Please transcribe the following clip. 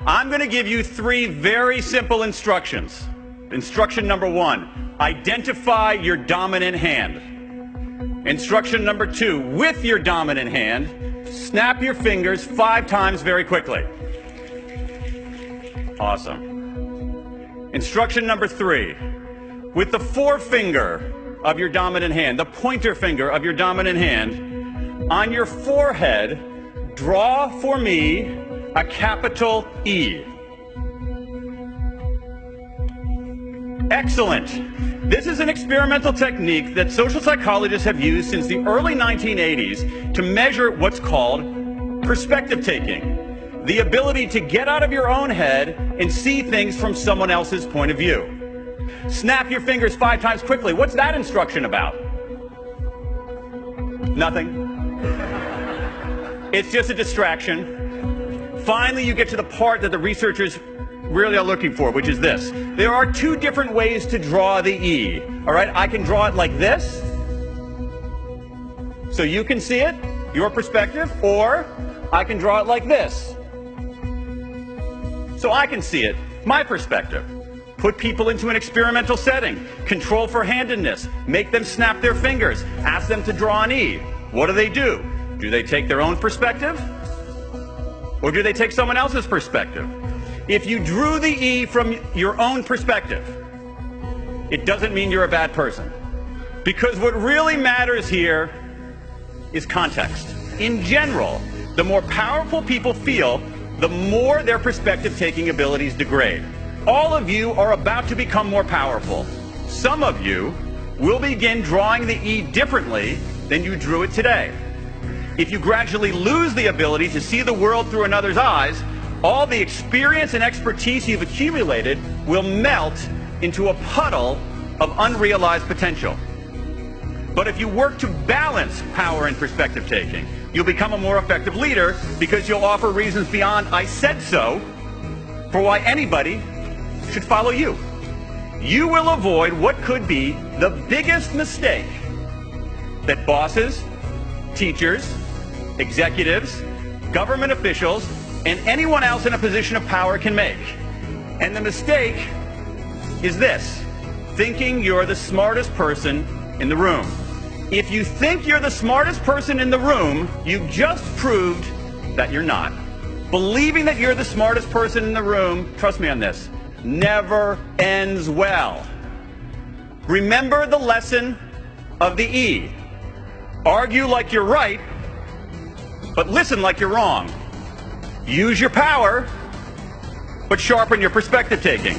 I'm going to give you 3 very simple instructions. Instruction number 1, identify your dominant hand. Instruction number 2, with your dominant hand, snap your fingers 5 times very quickly. Awesome. Instruction number 3, with the forefinger of your dominant hand, the pointer finger of your dominant hand, on your forehead, draw for me a capital E. Excellent. This is an experimental technique that social psychologists have used since the early 1980s to measure what's called perspective taking, the ability to get out of your own head and see things from someone else's point of view. Snap your fingers 5 times quickly. What's that instruction about? Nothing. It's just a distraction. Finally, you get to the part that the researchers really are looking for, which is this. There are 2 different ways to draw the E. All right, I can draw it like this, so you can see it, your perspective, or I can draw it like this, so I can see it, my perspective. Put people into an experimental setting, control for handedness, make them snap their fingers, ask them to draw an E. What do? Do they take their own perspective? Or do they take someone else's perspective? If you drew the E from your own perspective, it doesn't mean you're a bad person. Because what really matters here is context. In general, the more powerful people feel, the more their perspective-taking abilities degrade. All of you are about to become more powerful. Some of you will begin drawing the E differently than you drew it today. If you gradually lose the ability to see the world through another's eyes, all the experience and expertise you've accumulated will melt into a puddle of unrealized potential. But if you work to balance power and perspective taking, you'll become a more effective leader because you'll offer reasons beyond "I said so" for why anybody should follow you. You will avoid what could be the biggest mistake that bosses, teachers, executives, government officials, and anyone else in a position of power can make. And the mistake is this: thinking you're the smartest person in the room. If you think you're the smartest person in the room, you've just proved that you're not. Believing that you're the smartest person in the room, trust me on this, never ends well. Remember the lesson of the E. Argue like you're right, but listen like you're wrong. Use your power, but sharpen your perspective taking.